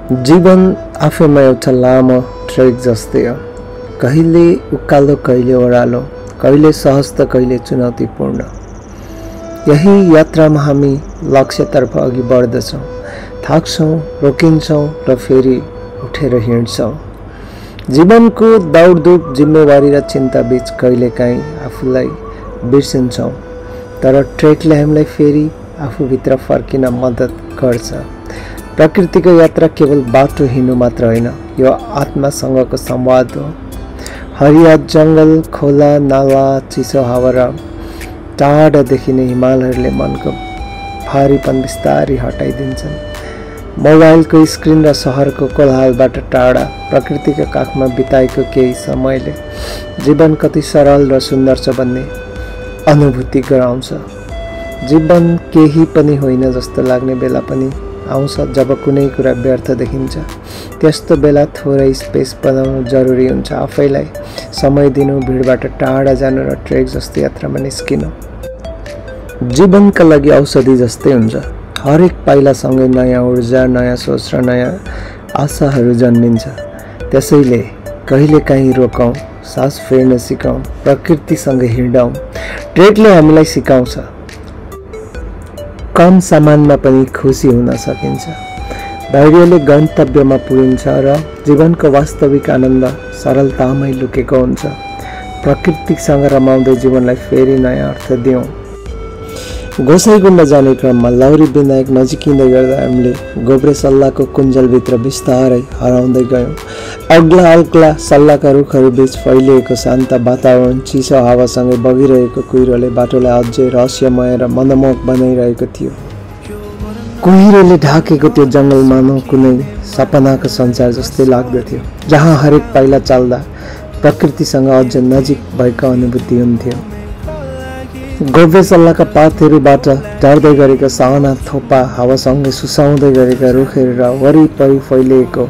जीवन आफैमा एउटा लामो ट्रेक जस्तै हो। कहिले उकालो, कहिले ओह्रालो, कहिले सहज त कहिले चुनौतीपूर्ण। यही यात्रामा हामी लक्ष्यतर्फ अघि बढ्दछौँ, थाक्छौँ, रोकिन्छौँ र फेरि उठेर हिँड्छौँ। जीवनको दौडधुप, जिम्मेवारी र चिन्ताबीच कहिलेकाहीँ आफूलाई बिर्सिन्छौँ, तर ट्रेकले हामीलाई फेरि आफूभित्र फर्किन मद्दत गर्छ। प्रकृतिको यात्रा केवल बाटो हिँड्नु मात्र होइन, यो आत्मासँगको संवाद हो। हरिया जङ्गल, खोला, नाला, चिसो हावा र टाढा देखिने हिमालहरूले मनको भारीपन बिस्तारै हटाइदिन्छन्। मोबाइलको स्क्रिन र सहरको कोलाहलबाट टाढा प्रकृतिको काखमा बिताएको केही समयले जीवन कति सरल र सुन्दर छ भन्ने अनुभूति गराउँछ। जीवन केही पनि होइन जस्तो लाग्ने बेला पनि आउँछ जब कुनै कुरा व्यर्थ देखिन्छ। त्यस्तो बेला थोरै स्पेस बनाउनु जरुरी हुन्छ। आफैलाई समय दिनु, भिडबाट टाढा जानु र ट्रेक जस्तो यात्रामा निस्किनु जीवनका लागि औषधि जस्तै हुन्छ। हरेक पाइलासँगै नयाँ ऊर्जा, नयाँ सोच र नयाँ आशाहरू जन्मिन्छ। त्यसैले कहिलेकाहीँ रोकौँ, सास फेर्न सिकौँ, प्रकृतिसँग हिँडौँ। ट्रेकले हामीलाई सिकाउँछ कम सामानमा पनि खुसी हुन सकिन्छ। धैर्यले गन्तव्यमा पुगिन्छ र जीवनको वास्तविक आनन्द सरलतामै लुकेको हुन्छ। प्रकृतिसँग रमाउँदै जीवनलाई फेरि नयाँ अर्थ दिउँ। गोसाइँकुण्ड जाने क्रममा लौरी विनायक नजिकिँदै गर्दा हामीले गोब्रे सल्लाको कुञ्जलभित्र बिस्तारै हराउँदै गयौँ। अग्ला अग्ला सल्लाका रुखहरू बीच फैलिएको शान्त वातावरण, चिसो हावासँगै बगिरहेको कुहिरोले बाटोलाई अझै रहस्यमय र मनमोहक बनाइरहेको थियो। कुहिरोले ढाकेको त्यो जङ्गल मानव कुनै सपनाको संसार जस्तै लाग्दथ्यो, जहाँ हरेक पाइला चाल्दा प्रकृतिसँग अझ नजिक भएको अनुभूति हुन्थ्यो। गोब्रे सल्लाका पातहरूबाट झर्दै गरेका साना थोपा, हावासँगै सुसाउँदै गरेका रुखहरू र वरिपरि फैलिएको